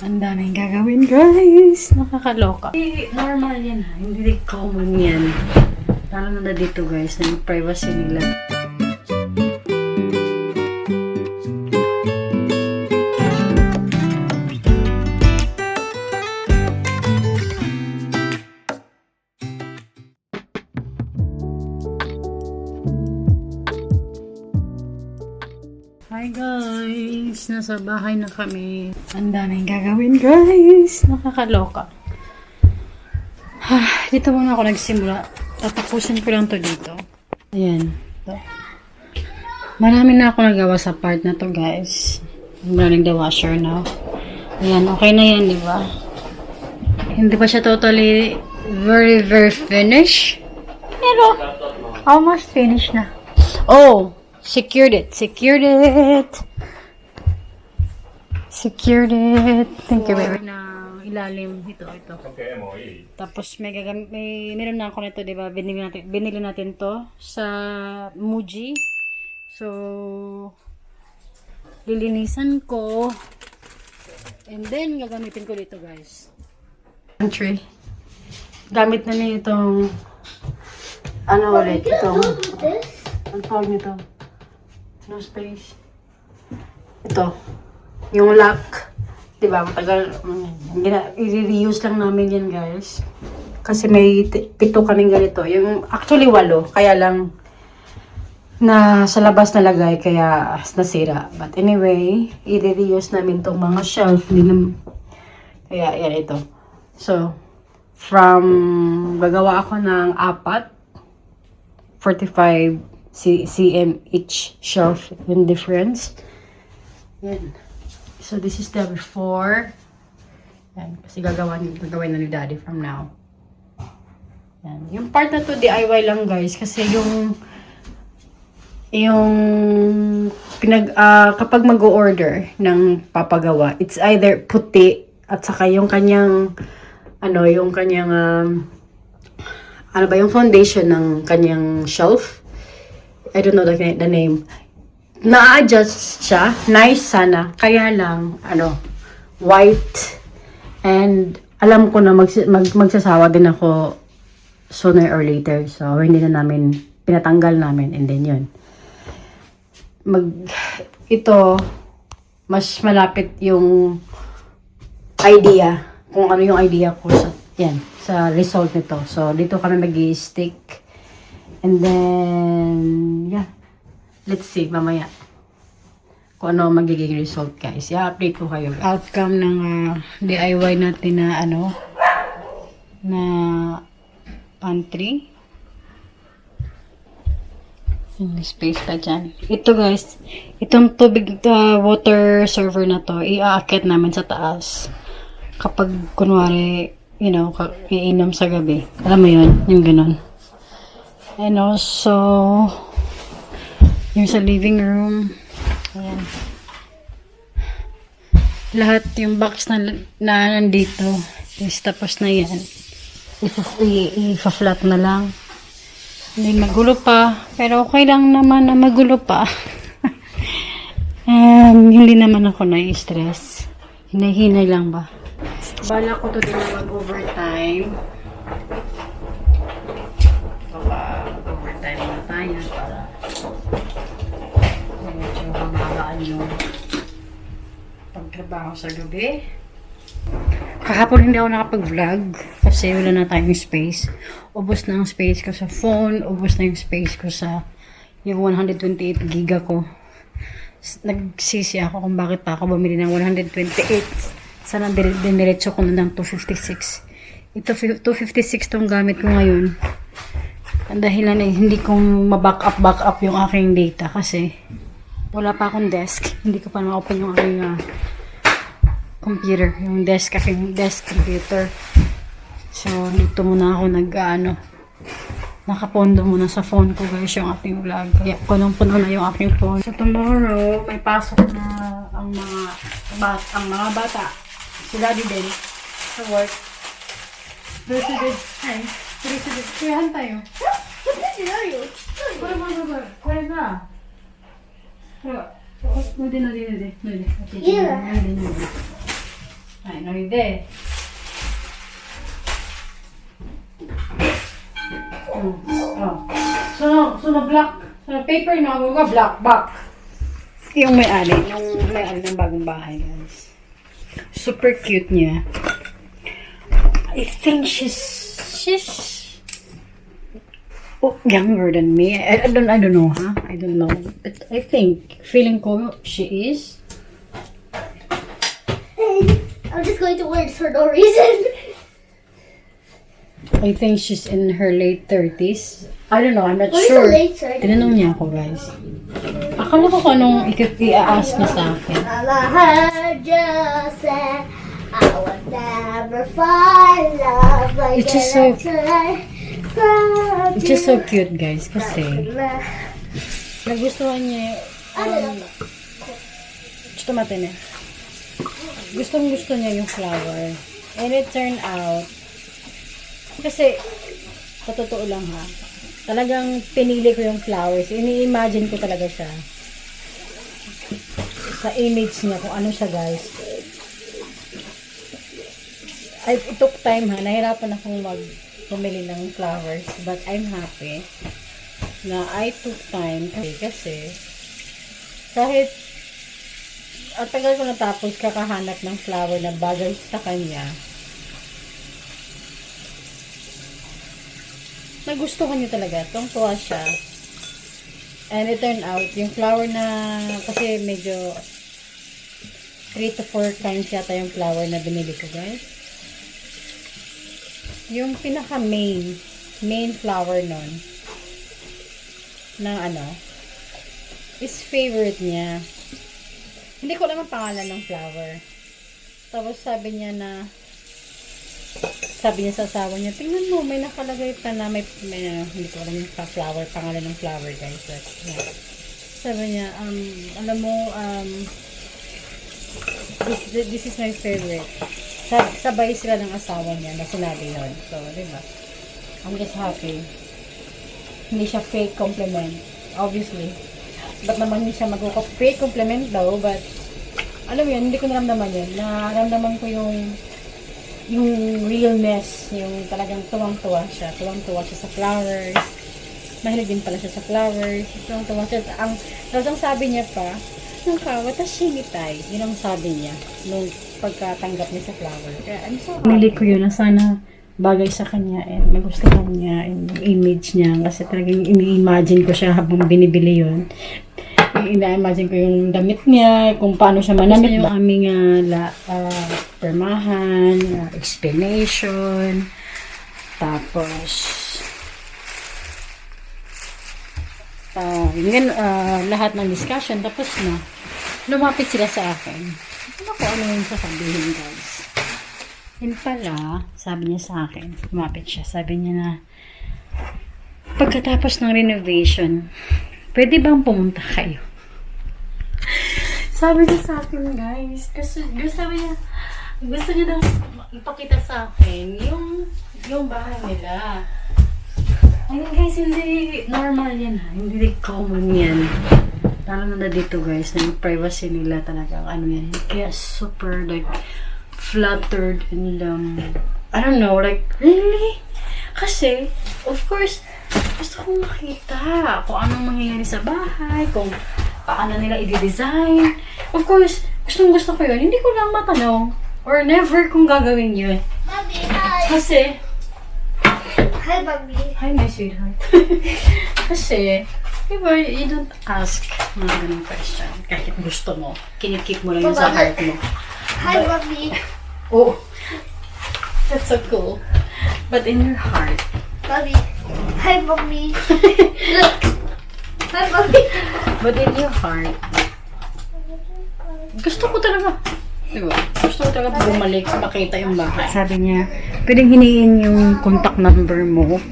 Ang daming gagawin, guys. Nakakaloka. Normal yan, ha? Hindi common yan. Lalo na dito, guys, na yung privacy nila. Hi guys! Nasa bahay na kami. Ang daming gagawin guys! Nakakaloka. Dito muna ako nagsimula. Tatapusin ko lang to dito. Ayan. Ito. Marami na ako nagawa sa part na to guys. I'm running the washer now. Ayan, okay na yan, di ba? Hindi pa siya totally very finished. Pero, almost finished na. Oh! Secured it. Thank you, baby. Na ilalim ito. Tapos meron na ako nito, 'di ba? Binili natin 'to sa Muji. So lilinisan ko. And then gagamitin ko dito, guys. Pantry. Gamit na niya itong ulit itong ang tawag nito. No space. Ito. Yung lock. Diba? Matagal. I-reuse lang namin yan, guys. Kasi may 7 kaming ganito. Yung actually 8. Kaya lang na sa labas nalagay. Kaya nasira. But anyway, i-reuse namin tong mga shelf. Kaya yan ito. So, gagawa ako ng 45 cm each shelf in difference. Yan. So this is the before. Yan. Kasi gagawin na ni Daddy from now. Yan. Yung part na to DIY lang guys. Kasi kapag mag-order ng papagawa, it's either puti at saka yung kanyang yung foundation ng kanyang shelf. I don't know the name. Na-adjust siya. Nice sana. Kaya lang, white. And alam ko na magsasawa din ako sooner or later. So, hindi na namin, pinatanggal namin. And then yun. Ito, mas malapit yung idea. Kung ano yung idea ko sa result nito. So, dito kami mag-i-stick. And then, yeah. Let's see, mamaya. Kung ano magiging result, guys. I-update ko kayo. Outcome ng DIY natin na, na pantry. May space pa dyan. Ito, guys. Itong tubig, water server na to, i-aakit namin sa taas. Kapag, kunwari, iinom sa gabi. Alam mo yun? Yung ganun. And also, yung sa living room. Ayan. Lahat yung box na nandito is tapos na yan. Ipa-flat na lang. Hindi magulo pa. Pero okay lang naman na magulo pa. Hindi naman ako na-stress. Hinay-hinay lang ba? Bala ko to din na mag-overtime. Overtime na tayo para medyo magaan yung pagtrabaho sa gabi. Kahapon hindi ako nakapag-vlog kasi wala na tayong space. Ubos na ang space ko sa phone, ubos na yung space ko sa yung 128 giga ko. Nagsisi ako kung bakit pa ako bumili ng 128. Sana diniretso ko na ng 256. Ito 256 tong gamit ko ngayon. Ang dahilan ay hindi kong back up yung aking data kasi wala pa akong desk. Hindi ko pa ma-open yung aking computer. Yung aking desk computer. So, dito muna ako nakapondo muna sa phone ko guys yung ating vlog. Kaya punong-puno na yung aking phone. So, tomorrow, may pasok na ang mga bata. Si Daddy din sa work. President. Kuyahan tayo. Kuya ka. Nude. Ay, no, hindi. Oh. So na black. So na paper na, mga black back. Yung may-ari ng bagong bahay, guys. Super cute niya. I think she's younger than me. I don't know, huh? I don't know. But I think, feeling ko, she is. I'm just going to wear this for no reason. I think she's in her late 30s. I don't know, I'm not What is sure. the late 30s? Tinanong niya ako, guys. Akala ko kung anong i-ask niya sa akin. Mama heard you say I would never fall in love like It's just so cute, guys, kasi nagustuhan niya gusto niya yung flower, and it turned out, kasi sa totoo lang ha, talagang pinili ko yung flowers, ini-imagine ko talaga siya sa image niya kung ano siya, guys. It took time ha, nahirapan akong pumili ng flowers, but I'm happy na I took time kasi kahit at tagal ko natapos kakahanap ng flower na bagay sa kanya, nagustuhan niya talaga, tuwa siya, and it turned out yung flower na, kasi medyo 3 to 4 times yata yung flower na binili ko, guys. Yung pinaka main flower nun na is favorite niya. Hindi ko alam ang pangalan ng flower. Tapos sabi niya sa asawa niya, tingnan mo, may nakalagay pa na may hindi ko alam yung flower, pangalan ng flower, guys. But, yeah. Sabi niya, alam mo, this is my favorite. Sabay sila ng asawa niya na sinabi yun. So, diba? I'm just happy. Hindi siya fake compliment. Obviously. Ba't naman hindi siya fake compliment daw, but alam mo yun, hindi ko naramdaman yun. Naramdaman ko yung realness, yung talagang tuwang-tuwa siya. Tuwang-tuwa siya sa flowers. Mahilig din pala siya sa flowers. Tuwang-tuwa siya. Tapos ang sabi niya pa, yun ang sabi niya nung pagkatanggap niya sa flower. Kaya I'm so happy. Nili ko yun na sana bagay sa kanya and magustuhan niya and yung image niya kasi talagang ini-imagine ko siya habang binibili yun. Ina-imagine ko yung damit niya, kung paano siya manamit. Yung aming permahan, explanation, tapos lahat ng discussion, tapos na lumapit sila sa akin. Ano ko ano yung sasabihin, guys. Yun pala, sabi niya sa akin, lumapit siya, sabi niya na pagkatapos ng renovation, pwede bang pumunta kayo? Sabi niya sa akin, guys, kasi gusto niya daw ipakita sa akin yung bahay nila. Ay, guys, hindi normal yan ha. Hindi common yan. Lalo na dito, guys, na yung privacy nila talagang yan. Kaya super, like, flattered and, I don't know, like, really? Kasi, of course, gusto kong makita kung anong mangyayari sa bahay, kung paano nila i-design. Of course, gusto ko yun. Hindi ko lang matanong. Or never kong gagawin yun. Mommy, hi. Kasi, Hi, Mommy. hi, my sweetheart. Kasi, diba, you don't ask mga ganong question. Kahit gusto mo, kinikip mo lang yun sa heart mo. Hi, Mommy. Oh, that's so cool. But in your heart, Mommy. Hi, Mommy. Look. Hi, Mommy. but in your heart, gusto ko talaga. Diba? Gusto ko talaga bumalik, makita yung bahay. Sabi niya, pwedeng hiniin yung contact number mo.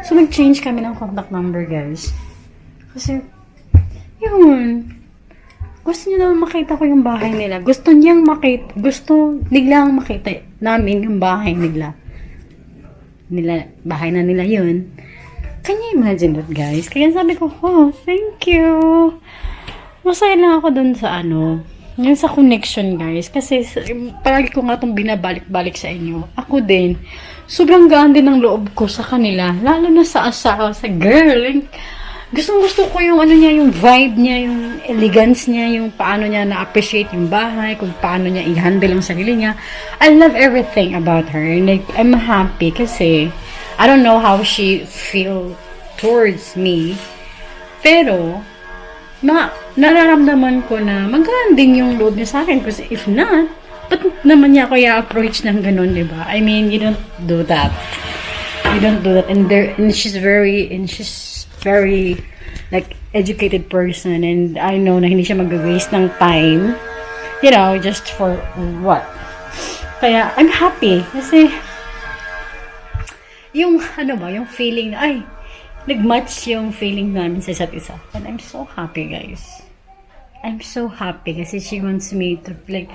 So, nag-change kami ng contact number, guys. Kasi, yun. Gusto niya naman makita ko yung bahay nila. Gusto niglang makita namin yung bahay nila. Bahay na nila yun. Can you imagine that, guys? Kaya sabi ko, oh, thank you. Masaya lang ako dun sa Yan sa connection, guys. Kasi palagi ko nga itong binabalik-balik sa inyo. Ako din. Sobrang gaan din ng loob ko sa kanila. Lalo na sa asawa, sa girl. Like, gustong-gusto ko yung ano niya, yung vibe niya, yung elegance niya, yung paano niya na-appreciate yung bahay, kung paano niya i-handle ang sarili niya. I love everything about her. Like, I'm happy kasi I don't know how she feel towards me. Pero, nararamdaman ko na magaan din yung loob niya sa akin. Kasi if not, ba't naman niya ako i-approach ng ganun, diba? I mean, you don't do that. You don't do that. And she's very like educated person, and I know na hindi siya mag-waste ng time, you know, just for what. Kaya I'm happy kasi yung ano ba, yung feeling na ay nag-match yung feeling namin sa isa't isa. And I'm so happy, guys. I'm so happy kasi she wants me to like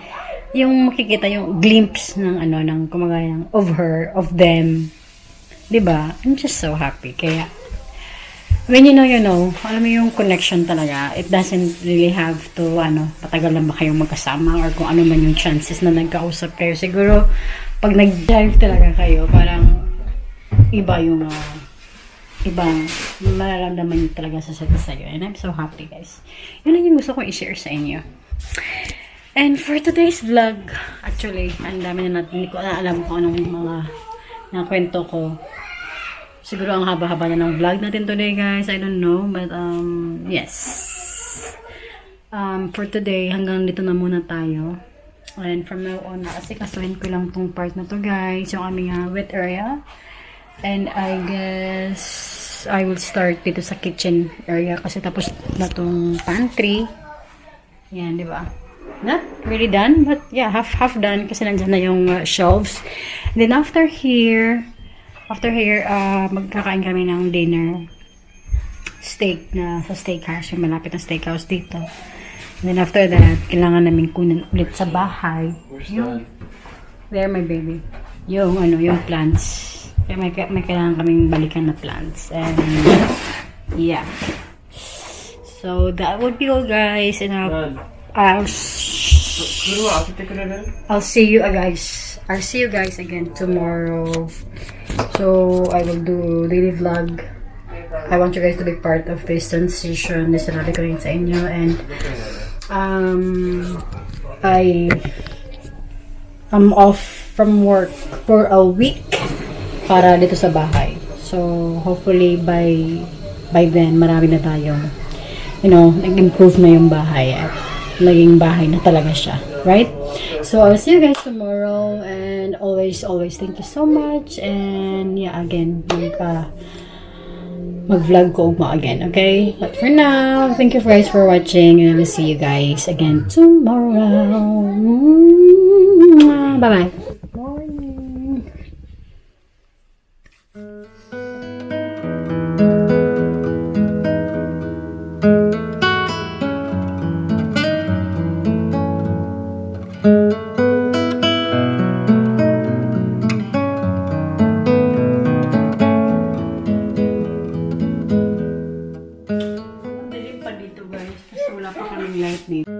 yung makikita yung glimpse ng ano ng kumagaya of her, of them. 'Di ba? I'm just so happy. Kaya when you know, alam mo yung connection talaga. It doesn't really have to patagal lang ba kayong magkasama or kung ano man yung chances na nagkausap kayo. Siguro pag nag-drive talaga kayo, parang iba yung ibang mararamdaman nyo talaga sa sa'yo. And I'm so happy, guys. Yun lang yung gusto kong i-share sa inyo. And for today's vlog, actually, ang dami na natin, hindi ko na alam kung anong mga nakwento ko. Siguro ang haba-haba na ng vlog natin today, guys. I don't know, but yes. For today, hanggang dito na muna tayo. And from now on, asikasuhin ko lang tong part na to, guys. Yung aming wet area. And I guess I will start dito sa kitchen area kasi tapos na tong pantry. Yan, di ba? Not really done, but yeah, half done kasi nandiyan na yung shelves. And then after here, magkakain kami ng dinner steak na sa steakhouse, yung malapit na steakhouse dito. And then after that, kailangan namin kunin ulit sa bahay. Yung, there my baby. Yung yung plants. Kaya may kailangan kaming balikan na plants. And yeah. So that would be all, guys. And I'll see you guys again tomorrow. So I will do daily vlog. I want you guys to be part of this transition. This sinabi ko rin sa inyo. And I'm off from work for a week para dito sa bahay. So hopefully by then marami na tayo, nag-improve na yung bahay at naging bahay na talaga siya, right? So I'll see you guys tomorrow, and always thank you so much. And yeah, again, mag-vlog ko ugma again, okay? But for now, thank you guys for watching, and I will see you guys again tomorrow. Bye-bye. Morning. Dilim pa dito, guys, kasi wala pa kaming light dito.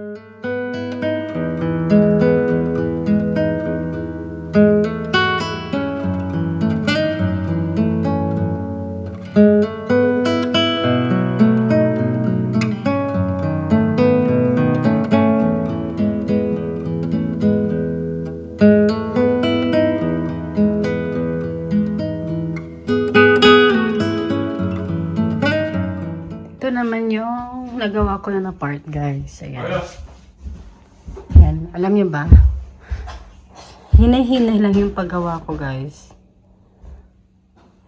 Ito naman yung nagawa ko na part, guys. Ayan. Ayan. Alam niyo ba? Hinay-hinay lang yung paggawa ko, guys.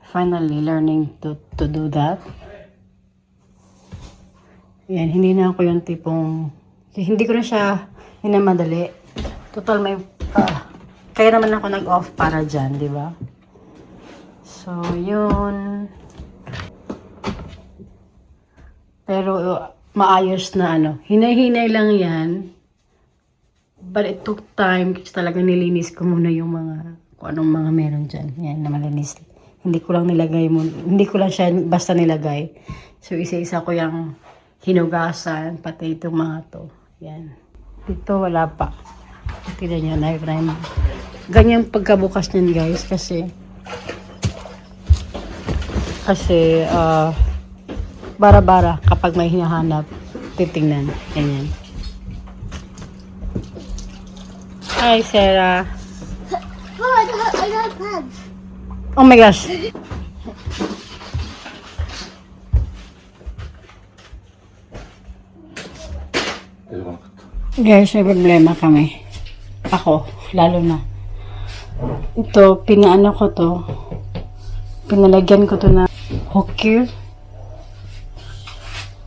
Finally, learning to do that. Ayan. Hindi na ako yung tipong... Hindi ko na siya hinamadali. Total may... kaya naman ako nag-off para dyan, di ba? So, yun... Pero maayos na hinay-hinay lang yan. But it took time kasi talaga nilinis ko muna yung kung anong mga meron dyan. Yan na malinis. Hindi ko lang siya basta nilagay. So isa-isa ko yung hinugasan, pati itong mga to. Yan. Dito wala pa. Tignan nyo, na ganyan pagkabukas niyan guys kasi bara-bara kapag may hinahanap titingnan. Ganyan. Hi, Sarah. Oh, I got pads. Oh my gosh. Guys, may problema kami. Ako, lalo na. Ito, pinaano ko to. Pinalagyan ko to na hook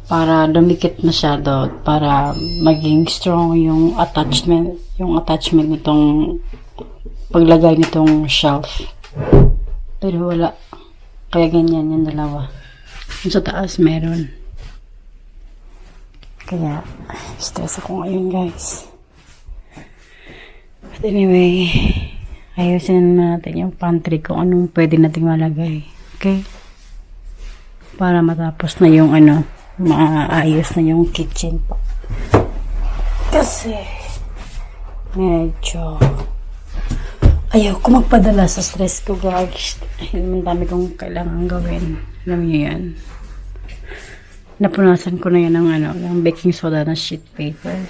para dumikit masyado, para maging strong yung attachment nitong paglagay nitong shelf. Pero wala. Kaya ganyan yung dalawa. Yung sa taas meron. Kaya stress ako ngayon guys. But anyway, ayusin na natin yung pantry kung anong pwede nating malagay. Okay? Para matapos na yung maayos na yung kitchen pa. Kasi medyo ayaw ko magpadala sa stress ko guys. Ang dami kong kailangan gawin. Alam niyo yan. Napunasan ko na yan ng baking soda na sheet paper.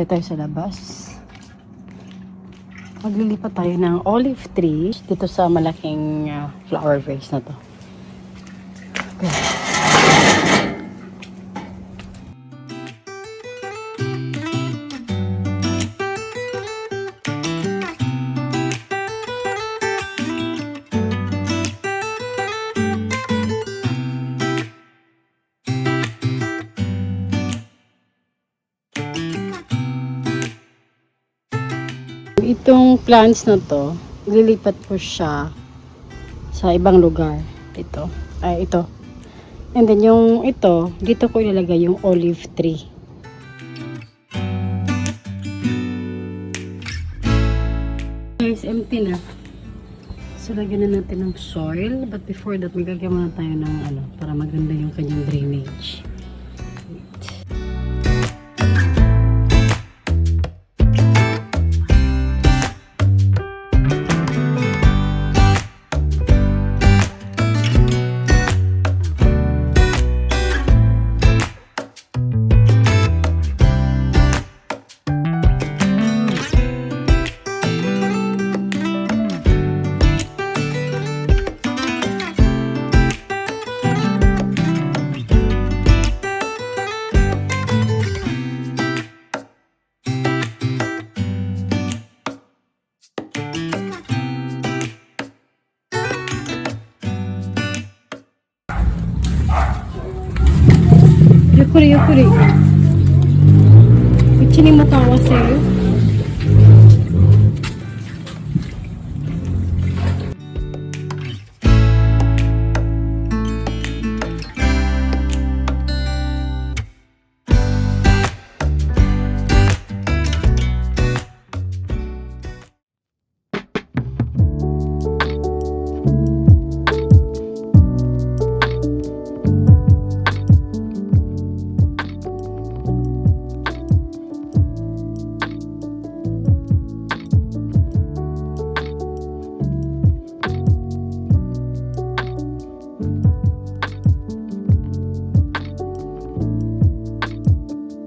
Tayo sa labas. Maglilipat tayo ng olive tree dito sa malaking flower vase na to. Okay. Itong plants na to, ililipat ko siya sa ibang lugar. Ito. And then yung ito, dito ko ilalagay yung olive tree. Guys, empty na. So, lagyan na natin ng soil. But before that, magagyan muna tayo ng para maganda yung kanyang drainage. Yukuri. Ichi ni matawa sa'yo.